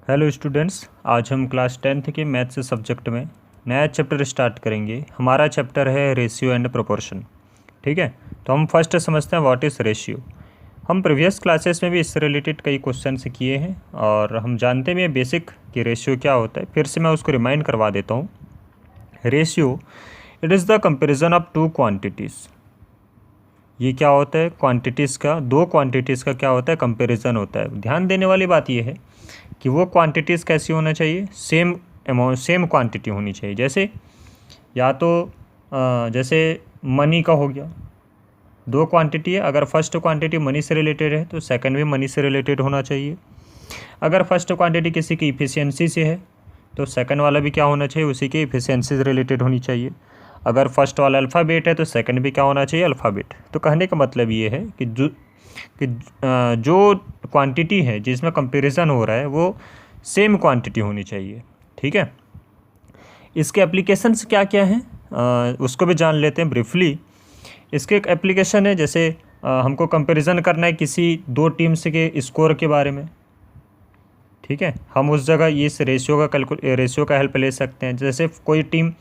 Hello students, आज हम class 10th के मैथ्स सब्जेक्ट में नया चैप्टर स्टार्ट करेंगे। हमारा चैप्टर है रेशियो एंड प्रोपोर्शन। ठीक है, तो हम फर्स्ट समझते हैं व्हाट इज़ रेशियो। हम प्रीवियस क्लासेस में भी इससे रिलेटेड कई क्वेश्चन किए हैं और हम जानते भी हैं बेसिक कि रेशियो क्या होता है। फिर से मैं उसको रिमाइंड करवा देता हूँ। Ratio it is the comparison of two quantities. ये क्या होता है? क्वांटिटीज़ का, दो क्वांटिटीज़ का क्या होता है? कंपैरिजन होता है। ध्यान देने वाली बात ये है कि वो क्वांटिटीज़ कैसी होना चाहिए? सेम अमाउंट, सेम क्वांटिटी होनी चाहिए। जैसे या तो जैसे मनी का हो गया, दो क्वांटिटी है। अगर फर्स्ट क्वांटिटी मनी से रिलेटेड है तो सेकंड भी मनी से रिलेटेड होना चाहिए। अगर फर्स्ट क्वांटिटी किसी की इफ़िशियंसी से है तो सेकंड वाला भी क्या होना चाहिए? उसी की इफ़िशियंसी से रिलेटेड होनी चाहिए। अगर फर्स्ट वाला अल्फ़ाबेट है तो सेकंड भी क्या होना चाहिए? अल्फ़ाबेट। तो कहने का मतलब ये है कि जो क्वांटिटी है जिसमें कंपैरिजन हो रहा है वो सेम क्वांटिटी होनी चाहिए। ठीक है, इसके एप्लीकेशंस क्या क्या हैं उसको भी जान लेते हैं ब्रीफली। इसके एक एप्लीकेशन है, जैसे हमको कंपैरिजन करना है किसी दो टीम्स के स्कोर के बारे में। ठीक है, हम उस जगह इस रेशियो का हेल्प ले सकते हैं। जैसे कोई टीम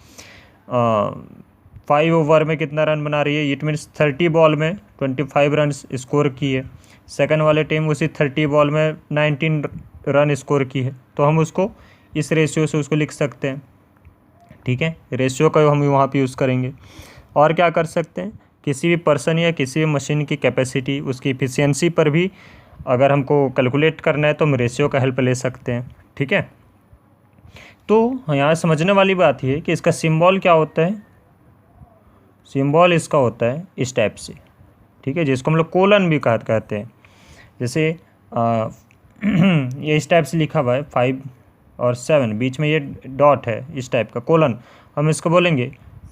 5 ओवर में कितना रन बना रही है, इट मीन्स 30 बॉल में 25 रन स्कोर की है। सेकंड वाले टीम उसी 30 बॉल में 19 रन स्कोर की है, तो हम उसको इस रेशियो से उसको लिख सकते हैं। ठीक है, रेशियो का हम वहाँ पे यूज़ करेंगे। और क्या कर सकते हैं? किसी भी पर्सन या किसी भी मशीन की कैपेसिटी, उसकी इफ़िशियंसी पर भी अगर हमको कैलकुलेट करना है तो हम रेशियो का हेल्प ले सकते हैं। ठीक है, तो यहाँ समझने वाली बात ये है कि इसका सिंबल क्या होता है। सिंबल इसका होता है इस टाइप से। ठीक है, जिसको हम लोग कोलन भी कहते हैं। जैसे ये इस टाइप से लिखा हुआ है 5 और 7, बीच में ये डॉट है, इस टाइप का कोलन। हम इसको बोलेंगे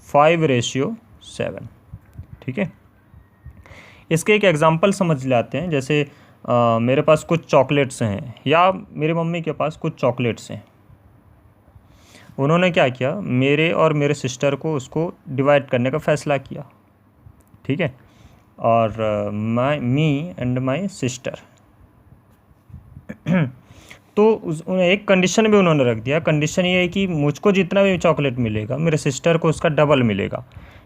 5:7। ठीक है, इसके एक एग्जांपल समझ लेते हैं। जैसे मेरे पास कुछ चॉकलेट्स हैं या मेरी मम्मी के पास कुछ चॉकलेट्स हैं। उन्होंने क्या किया, मेरे और मेरे सिस्टर को उसको डिवाइड करने का फ़ैसला किया। ठीक है, और मी एंड माय सिस्टर तो उन्हें एक कंडीशन भी उन्होंने रख दिया। कंडीशन ये है कि मुझको जितना भी चॉकलेट मिलेगा मेरे सिस्टर को उसका डबल मिलेगा।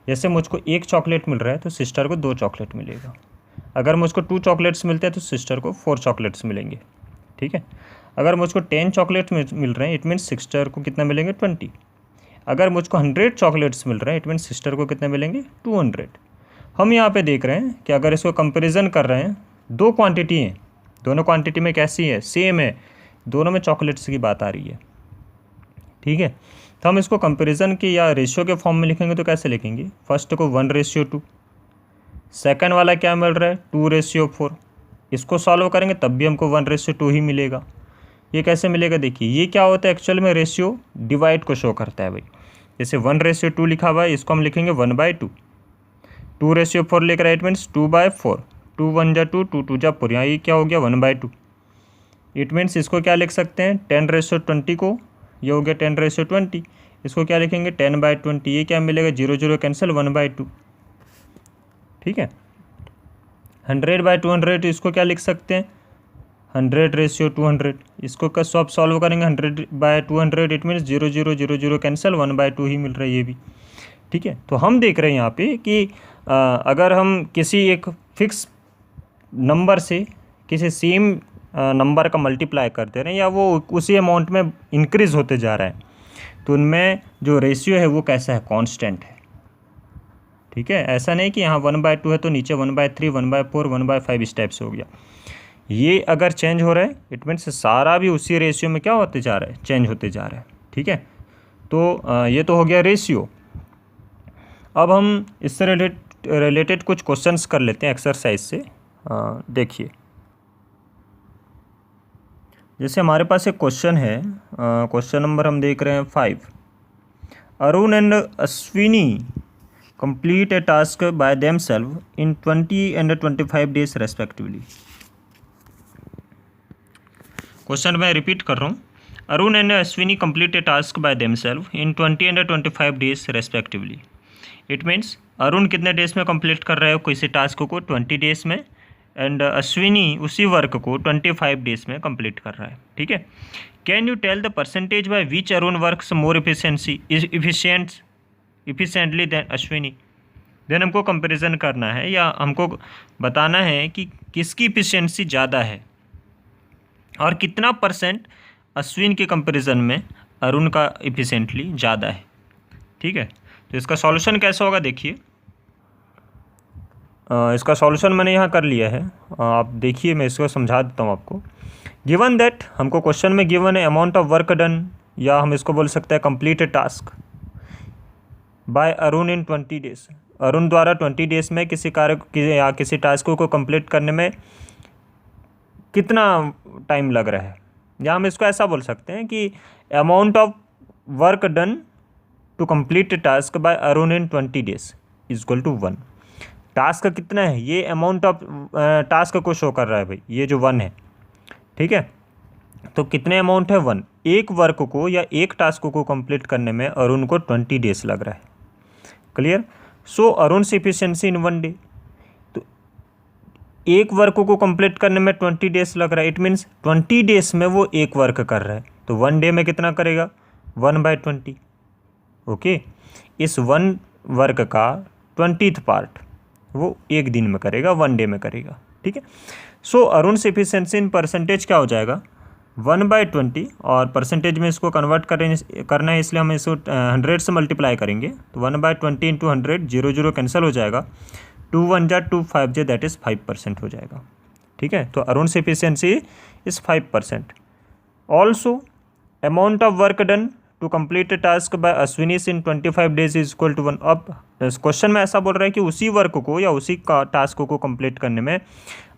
जैसे मुझको 1 चॉकलेट मिल रहा है तो सिस्टर को 2 चॉकलेट मिलेगा। अगर मुझको 2 चॉकलेट्स मिलते हैं तो सिस्टर को 4 चॉकलेट्स मिलेंगे। ठीक है, अगर मुझको 10 चॉकलेट मिल रहे हैं इट मीन्स सिस्टर को कितना मिलेंगे? 20। अगर मुझको 100 चॉकलेट्स मिल रहे हैं इट मीन्स सिस्टर को कितने मिलेंगे? 200। हम यहाँ पे देख रहे हैं कि अगर इसको कंपैरिजन कर रहे हैं, दो क्वांटिटी हैं, दोनों क्वांटिटी में कैसी है? सेम है, दोनों में चॉकलेट्स की बात आ रही है। ठीक है, तो हम इसको कंपैरिजन की या रेशियो के फॉर्म में लिखेंगे तो कैसे लिखेंगे? फर्स्ट को 1:2, सेकंड वाला क्या मिल रहा है? 2:4। इसको सॉल्व करेंगे तब भी हमको 1:2 ही मिलेगा। ये कैसे मिलेगा? देखिए, ये क्या होता है एक्चुअल में? रेशियो डिवाइड को शो करता है भाई। जैसे 1:2 लिखा हुआ है, इसको हम लिखेंगे 1/2। 2:4 लिख रहा है, इट मीन्स 2/4। 2 1 जा 2, 2 2 जा 4। यहाँ ये क्या हो गया? 1/2। इट मीन्स इसको क्या लिख सकते हैं? 10:20 को, ये हो गया 10:20। इसको क्या लिखेंगे? 10/20। ये क्या मिलेगा? 0 0 कैंसिल, 1/2। ठीक है, 100/200 इसको क्या लिख सकते हैं? 100:200। इसको का सब सॉल्व करेंगे 100/200, इट मीन्स 0 0 0 0 कैंसिल, 1/2 ही मिल रहा है ये भी। ठीक है, तो हम देख रहे हैं यहाँ पे कि अगर हम किसी एक फिक्स नंबर से किसी सेम नंबर का मल्टीप्लाई कर दे रहे हैं या वो उसी अमाउंट में इंक्रीज़ होते जा रहा है तो उनमें जो रेशियो है वो कैसा है? कांस्टेंट है। ठीक है, ऐसा नहीं कि यहाँ 1/2 है तो नीचे 1/3, 1/4, 1/5 इस टाइप से हो गया। ये अगर चेंज हो रहा है इट मीन्स सारा भी उसी रेशियो में क्या होते जा रहा है? चेंज होते जा रहा है। ठीक है, तो ये तो हो गया रेशियो। अब हम इससे रिलेटेड कुछ क्वेश्चंस कर लेते हैं एक्सरसाइज से। देखिए, जैसे हमारे पास एक क्वेश्चन है, क्वेश्चन नंबर हम देख रहे हैं 5। Arun and Ashwini complete a task by themselves in 20 and 25 days respectively. Question मैं रिपीट कर रहा हूँ। Arun and Ashwini complete a task by themselves in 20 and 25 days respectively. It means Arun कितने डेज में कंप्लीट कर रहे हो किसी टास्क को? 20 डेज में, एंड अश्विनी उसी वर्क को 25 डेज में कंप्लीट कर रहा है, ठीक है। Can you tell the percentage by which Arun works more efficiently than Ashwini. Then हमको कंपैरिजन करना है या हमको बताना है कि किसकी इफिशिएंसी ज़्यादा है और कितना परसेंट अश्विन के कंपैरिजन में अरुण का इफिशिएंटली ज़्यादा है, ठीक है। तो इसका सॉल्यूशन कैसा होगा देखिए, इसका सॉल्यूशन मैंने यहाँ कर लिया है, आप देखिए मैं इसको समझा देता हूँ आपको। गिवन दैट, हमको क्वेश्चन में गिवन है अमाउंट ऑफ वर्क डन, या हम इसको बोल सकते हैं complete task by Arun in 20 days. Arun द्वारा 20 डेज में किसी कार्य या किसी टास्क को कंप्लीट करने में कितना टाइम लग रहा है, या हम इसको ऐसा बोल सकते हैं कि amount of work done to complete task by Arun in 20 days is equal to 1। Task कितना है, ये अमाउंट ऑफ टास्क को शो कर रहा है भाई, ये जो 1 है, ठीक है। तो कितने अमाउंट है 1, एक वर्क को या एक टास्क को कंप्लीट करने में अरुण को 20 डेज लग रहा है, क्लियर। सो अरुण इफिशिएंसी इन 1 डे, तो एक वर्क को कंप्लीट करने में 20 डेज लग रहा है, इट मीन्स 20 डेज में वो एक वर्क कर रहा है, तो 1 डे में कितना करेगा 1/20, ओके। इस 1 वर्क का 20th पार्ट वो एक दिन में करेगा, 1 डे में करेगा, ठीक है। सो अरुण इफिशिएंसी इन परसेंटेज क्या हो जाएगा 1/20, और परसेंटेज में इसको कन्वर्ट करना है, इसलिए हम इसको 100 से मल्टीप्लाई करेंगे, तो 1/20 इंटू 100, 0 कैंसिल हो जाएगा, 2 1 जा 2 5 जा, दैट इज़ 5% हो जाएगा, ठीक है। तो Arun efficiency is 5%। Also amount of work done to complete a task by Ashwini in 25 days is equal to 1। अब क्वेश्चन में ऐसा बोल रहा है कि उसी वर्क को या उसी टास्क को कंप्लीट करने में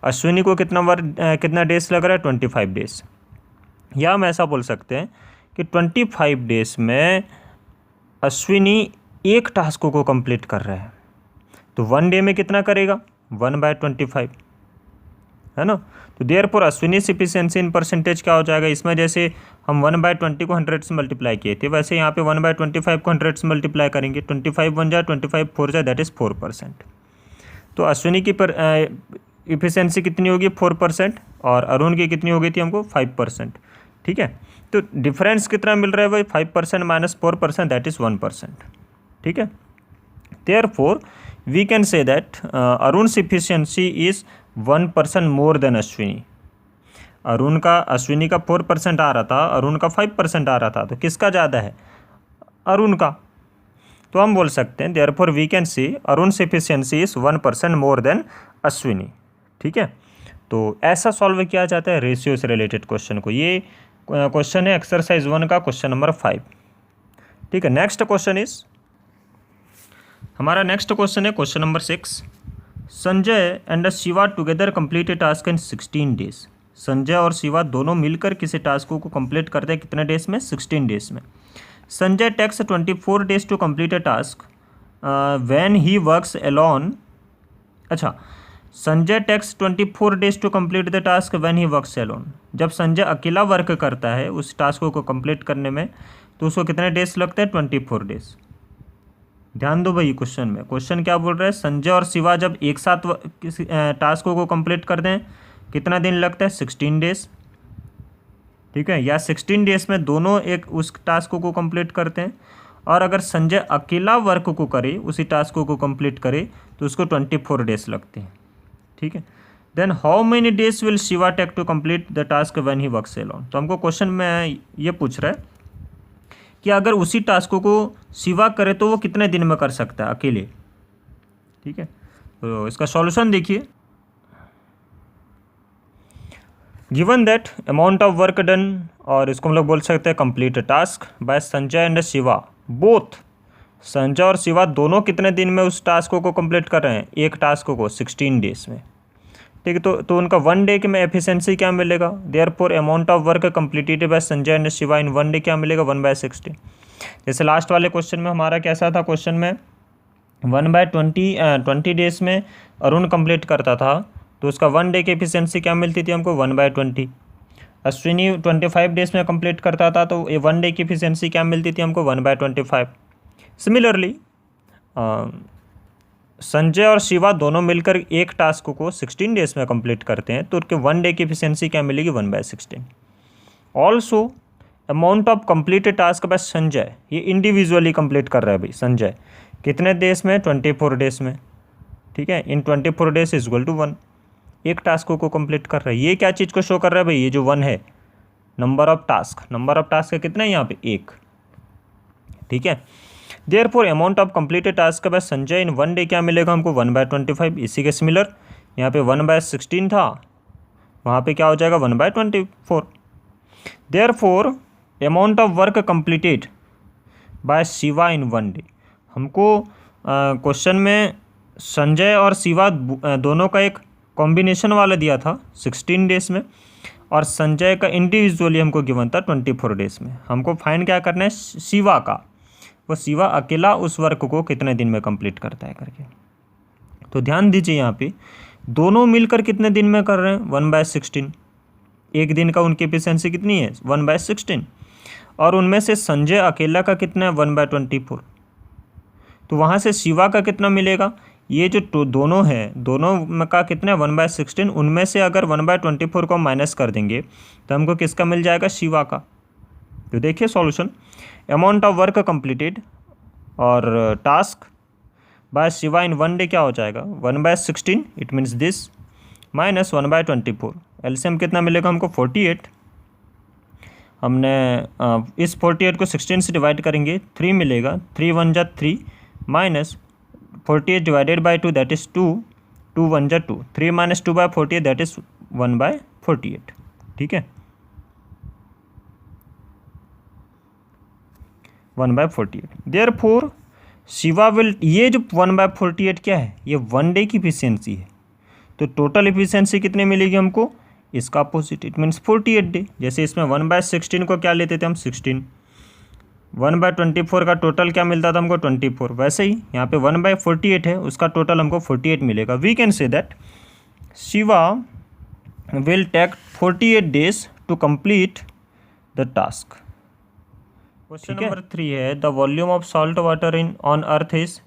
अश्विनी को कितना डेज लग रहा है 25 डेज, या हम ऐसा बोल सकते हैं कि 25 डेज में अश्विनी एक टास्क को कंप्लीट कर रहा है, तो 1 डे में कितना करेगा 1/25, है ना। तो therefore Ashwini efficiency in percentage क्या हो जाएगा, इसमें जैसे हम 1/20 को 100 से मल्टीप्लाई किए थे, वैसे यहाँ पे 1/25 को 100 से मल्टीप्लाई करेंगे, 25 1 जा 25 4 जा, दैट इज़ 4%। तो अश्विनी की इफिशिएंसी कितनी होगी 4%, और अरुण की कितनी हो गई थी हमको 5%, ठीक है। तो डिफरेंस कितना मिल रहा है भाई 5% माइनस 4%, दैट इज़ 1%, ठीक है। Therefore we can say that Arun efficiency is 1% more than Ashwini. Ashwini का 4% आ रहा था, अरुण का 5% आ रहा था, तो किसका ज़्यादा है अरुण का। तो हम बोल सकते हैं therefore we can see Arun efficiency is 1% more than Ashwini, ठीक है। तो ऐसा सॉल्व किया जाता है रेशियो से रिलेटेड क्वेश्चन को। ये क्वेश्चन है एक्सरसाइज 1 का क्वेश्चन नंबर 5, ठीक है। नेक्स्ट क्वेश्चन इज हमारा नेक्स्ट क्वेश्चन है question number 6। Sanjay and Shiva together complete a task in 16 days. Sanjay और शिवा दोनों मिलकर किसी टास्क को कंप्लीट करते हैं कितने डेज में 16 डेज में। Sanjay takes 24 days to complete a task when he works alone. अच्छा, Sanjay takes 24 days to complete the task when he works alone. जब संजय अकेला वर्क करता है उस टास्क को कंप्लीट करने में तो उसको कितने डेज लगते हैं 24 डेज। ध्यान दो भाई क्वेश्चन में, क्वेश्चन क्या बोल रहा है संजय और शिवा जब एक साथ किसी टास्क को कंप्लीट कर दें कितना दिन लगता है 16 डेज, ठीक है। या 16 डेज में दोनों एक उस टास्क को कंप्लीट करते हैं, और अगर संजय अकेला वर्क को करे उसी टास्क को कंप्लीट करे तो उसको 24 डेज लगते हैं, ठीक है। Then how many days will Shiva take to complete the task when he works alone. तो हमको क्वेश्चन में ये पूछ रहा है कि अगर उसी टास्क को शिवा करे तो वो कितने दिन में कर सकता है अकेले, ठीक है। तो इसका सॉल्यूशन देखिए, given that amount of work done, और इसको हम लोग बोल सकते हैं complete task bye Sanjay and Shiva both. Sanjay और शिवा दोनों कितने दिन में उस टास्क को कंप्लीट कर रहे हैं एक टास्क को 16 डेज में, ठीक है। तो उनका 1 डे के में एफिशिएंसी क्या मिलेगा, therefore amount of work completed by Sanjay and Shiva in 1 day क्या मिलेगा 1/16। जैसे लास्ट वाले क्वेश्चन में हमारा कैसा था, क्वेश्चन में 1/20 डेज में अरुण कंप्लीट करता था तो उसका 1 डे की एफिशिएंसी क्या मिलती थी हमको 1/20। अश्विनी 25 डेज में कंप्लीट करता था तो 1 डे की एफिशिएंसी क्या मिलती थी हमको 1/25। सिमिलरली संजय और शिवा दोनों मिलकर एक टास्क को 16 डेज में कंप्लीट करते हैं तो उनके 1 डे की एफिशिएंसी क्या मिलेगी, 1/16। Also amount of completed task by Sanjay, ये इंडिविजुअली कंप्लीट कर रहा है भाई संजय, कितने डेज में, 24 डेज में। ठीक है, इन 24 डेज इज इक्वल टू 1, एक टास्क को कंप्लीट कर रहा है। ये क्या चीज़ को शो कर रहा है भाई, ये जो 1 है नंबर ऑफ टास्क कितना है यहाँ पे, 1। ठीक है, therefore amount of completed task by Sanjay in 1 day क्या मिलेगा हमको, 1/25। इसी के सिमिलर यहाँ पे 1/16 था, वहाँ पे क्या हो जाएगा, 1/24। Therefore amount of work completed by Shiva in 1 day, हमको क्वेश्चन में संजय और शिवा दोनों का एक कॉम्बिनेशन वाला दिया था 16 डेज में, और संजय का इंडिविजुअली हमको गिवन था 24 डेज में। हमको फाइंड क्या करना है, शिवा का, वो शिवा अकेला उस वर्क को कितने दिन में कंप्लीट करता है करके। तो ध्यान दीजिए यहाँ पे दोनों मिलकर कितने दिन में कर रहे हैं, 1/16। एक दिन का उनकी एफिशिएंसी कितनी है, 1/16, और उनमें से संजय अकेला का कितना है, 1/24। तो वहाँ से शिवा का कितना मिलेगा, ये जो दोनों हैं दोनों का कितना है, 1/16। उनमें से अगर 1/24 को माइनस कर देंगे तो हमको किसका मिल जाएगा, शिवा का। तो देखिए solution, amount of work completed और task by Shiva in 1 day क्या हो जाएगा, 1/16, it means this, minus 1/24। LCM कितना मिलेगा हमको, 48। हमने इस 48 को 16 से डिवाइड करेंगे, 3 मिलेगा, 3 1 जा 3, minus 48 divided by 2 that is 2, 2 1 जा 2, 3 माइनस 2/48 दैट इज़ 1/48। ठीक है, 1/48। देयरफॉर शिवा विल, ये जो 1/48 क्या है, ये 1 डे की एफिशिएंसी है। तो टोटल एफिशिएंसी कितने मिलेगी हमको, इसका अपोजिट, इट मीन्स 48 डे। जैसे इसमें 1/16 को क्या लेते थे हम, 16, 1/24 का टोटल क्या मिलता था हमको, 24। वैसे ही यहाँ पे 1/48 है, उसका टोटल हमको 48 मिलेगा। We can say that Shiva will take 48 days to complete the task. Question number 3 है, the volume of salt water in on earth is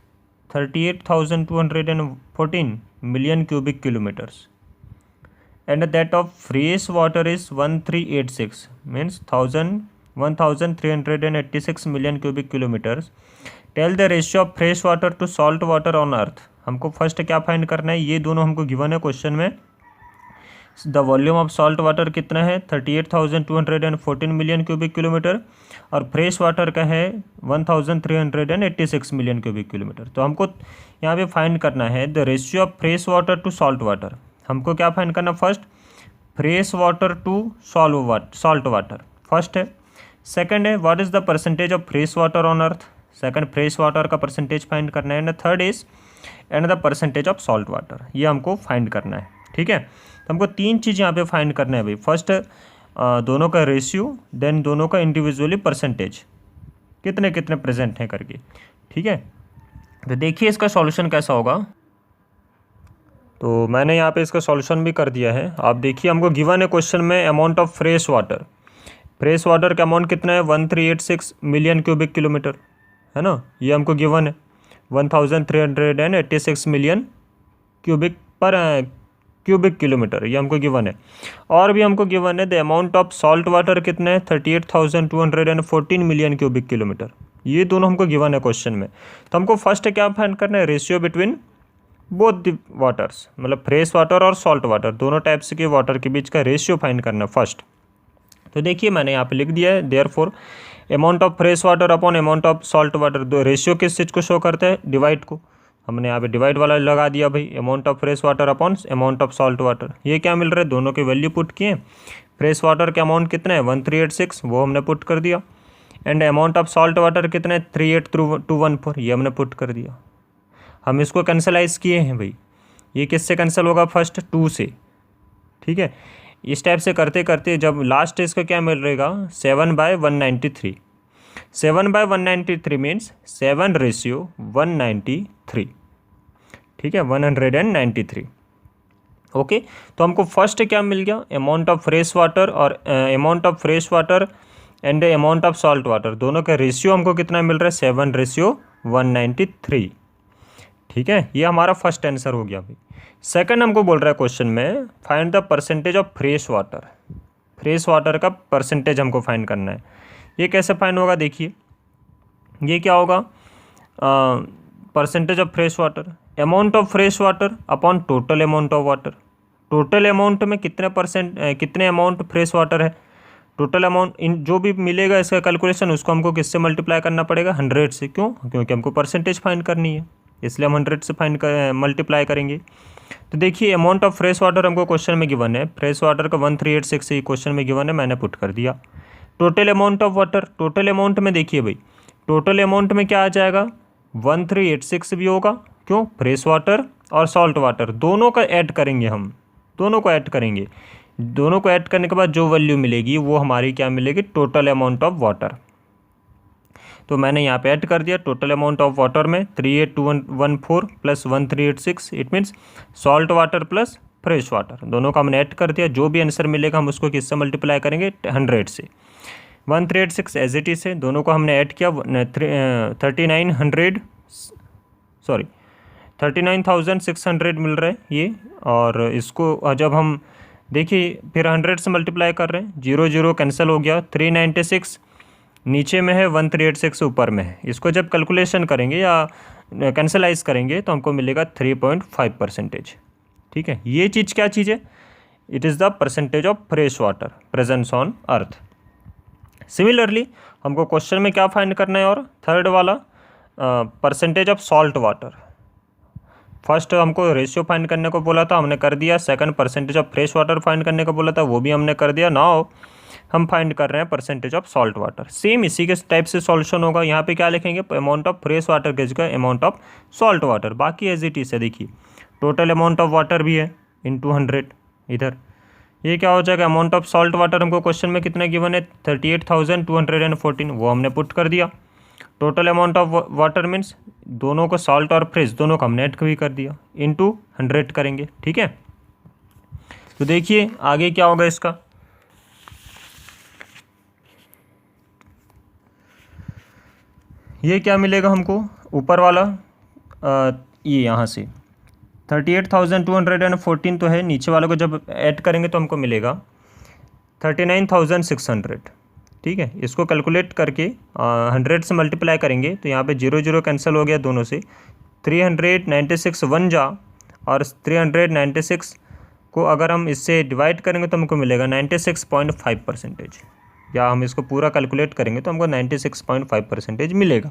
38,214 million cubic kilometers and that of fresh water is 1386 means 1386 million cubic kilometers. Tell the ratio of fresh water to salt water on earth. हमको first क्या find करना है, ये दोनों हमको given है question में। The volume of salt water कितना है, 38,214 मिलियन क्यूबिक किलोमीटर, और फ्रेश वाटर का है 1386 मिलियन क्यूबिक किलोमीटर। तो हमको यहाँ पे फाइंड करना है the ratio of fresh water to salt water. हमको क्या फाइंड करना, first fresh water to salt water first है। सेकंड है what is the percentage of fresh water on earth, second fresh water का परसेंटेज फाइंड करना है। And third is and the percentage of salt water, ये हमको find करना है। ठीक है, तो हमको 3 चीज़ यहाँ पे फाइंड करना है भाई। फर्स्ट दोनों का रेशियो, देन दोनों का इंडिविजुअली परसेंटेज कितने कितने प्रेजेंट हैं करके। ठीक है, तो देखिए इसका सॉल्यूशन कैसा होगा। तो मैंने यहाँ पे इसका सॉल्यूशन भी कर दिया है। आप देखिए हमको गिवन है क्वेश्चन में अमाउंट ऑफ फ्रेश वाटर का अमाउंट कितना है, 1386 मिलियन क्यूबिक किलोमीटर है ना, ये हमको गिवन है 1386 मिलियन क्यूबिक किलोमीटर, ये हमको गिवन है। और भी हमको गिवन है the amount of salt water कितना है, 38,214 मिलियन क्यूबिक किलोमीटर, ये दोनों हमको गिवन है क्वेश्चन में। तो हमको फर्स्ट क्या फाइंड करना है, ratio between both the waters, मतलब फ्रेश वाटर और सॉल्ट वाटर, दोनों टाइप्स के वाटर के बीच का रेशियो फाइंड करना फर्स्ट। तो देखिए मैंने यहाँ पे लिख दिया है therefore amount of fresh water upon amount of salt water. दो रेशियो किस चीज़ को शो करता है, डिवाइड को। हमने यहाँ पे डिवाइड वाला लगा दिया भाई, amount of fresh water upon amount of salt water. ये क्या मिल रहा है, दोनों के वैल्यू पुट किए। फ्रेश वाटर का अमाउंट कितना है 1386, वो हमने पुट कर दिया। And amount of salt water कितना है 38214, ये हमने पुट कर दिया। हम इसको कैंसलाइज किए हैं भाई, ये किससे कैंसिल होगा, फर्स्ट 2 से। ठीक है, इस टाइप से करते करते जब लास्ट इसका क्या मिल रहेगा 7/193। 7/193 मीन्स 7:193। ठीक है, 193। ओके, तो हमको फर्स्ट क्या मिल गया, अमाउंट ऑफ फ्रेश वाटर और amount of fresh water and amount of salt water, दोनों का रेशियो हमको कितना मिल रहा है 7:193। ठीक है, ये हमारा फर्स्ट आंसर हो गया भाई। सेकंड हमको बोल रहा है क्वेश्चन में find the percentage of fresh water. Fresh water का परसेंटेज हमको फाइंड करना है। ये कैसे फाइंड होगा, देखिए ये क्या होगा, percentage of fresh water, amount of fresh water upon total amount of water. Total amount में कितने अमाउंट फ्रेश वाटर है, टोटल अमाउंट इन जो भी मिलेगा इसका कैलकुलेशन उसको हमको किससे मल्टीप्लाई करना पड़ेगा, 100 से। क्यों, क्योंकि हमको परसेंटेज फाइंड करनी है, इसलिए हम 100 से मल्टीप्लाई करेंगे। तो देखिए अमाउंट ऑफ फ्रेश वाटर हमको क्वेश्चन में गिवन है, फ्रेश वाटर का 1386 ही क्वेश्चन में गिवन है, मैंने पुट कर दिया। Total amount of water, total amount में देखिए भाई, टोटल अमाउंट में क्या आ जाएगा, 1386 भी होगा। क्यों, फ्रेश वाटर और सॉल्ट वाटर दोनों का ऐड करेंगे हम, दोनों को ऐड करेंगे। दोनों को ऐड करने के बाद जो वैल्यू मिलेगी वो हमारी क्या मिलेगी, टोटल अमाउंट ऑफ वाटर। तो मैंने यहाँ पे ऐड कर दिया टोटल अमाउंट ऑफ वाटर में 38214 plus 1386, it means salt water plus fresh water, दोनों का हमने ऐड कर दिया। जो भी आंसर मिलेगा हम उसको किससे मल्टीप्लाई करेंगे, 100 से। 1386 एज इट इज है, दोनों को हमने ऐड किया, 39,600 मिल रहा है ये। और इसको जब हम देखिए फिर 100 से मल्टीप्लाई कर रहे हैं, 0 0 कैंसिल हो गया, 396 नीचे में है, 1386 ऊपर में है। इसको जब कैलकुलेशन करेंगे या कैंसलाइज करेंगे तो हमको मिलेगा 3.5%। ठीक है, ये चीज़ क्या चीज़ है, it is the percentage of fresh water presence on earth. Similarly हमको क्वेश्चन में क्या फाइंड करना है, और थर्ड वाला percentage of salt water. First हमको रेशियो फाइंड करने को बोला था, हमने कर दिया। Second percentage of fresh water find करने को बोला था, वो भी हमने कर दिया। नाउ हम फाइंड कर रहे हैं percentage of salt water. Same इसी के टाइप से सॉल्यूशन होगा। यहाँ पे क्या लिखेंगे, अमाउंट ऑफ फ्रेश वाटर की जगह अमाउंट ऑफ सॉल्ट वाटर, बाकी एज इट इज है। देखिए टोटल अमाउंट ऑफ वाटर भी है इंटू 100 इधर। ये क्या हो जाएगा, अमाउंट ऑफ सॉल्ट वाटर हमको क्वेश्चन में कितना गिवन है, 38,214, वो हमने पुट कर दिया। Total amount of water means दोनों को सॉल्ट और फ्रेश दोनों को हमने ऐड भी कर दिया, इंटू 100 करेंगे। ठीक है, तो देखिए आगे क्या होगा इसका। ये क्या मिलेगा हमको, ऊपर वाला ये यहाँ से 38,214 तो है, नीचे वालों को जब ऐड करेंगे तो हमको मिलेगा 39,600। ठीक है, इसको कैलकुलेट करके 100 से मल्टीप्लाई करेंगे तो यहाँ पे 0 0 कैंसिल हो गया दोनों से, 396 वन जा, और 396 को अगर हम इससे डिवाइड करेंगे तो हमको मिलेगा 96.5%, या हम इसको पूरा कैलकुलेट करेंगे तो हमको 96.5% मिलेगा।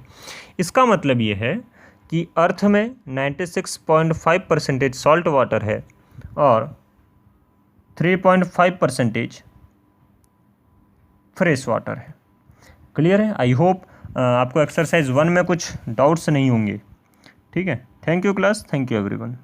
इसका मतलब ये है कि अर्थ में 96.5% सॉल्ट वाटर है और 3.5% फ्रेश वाटर है। क्लियर है, आई होप आपको एक्सरसाइज 1 में कुछ डाउट्स नहीं होंगे। ठीक है, thank you class, thank you everyone.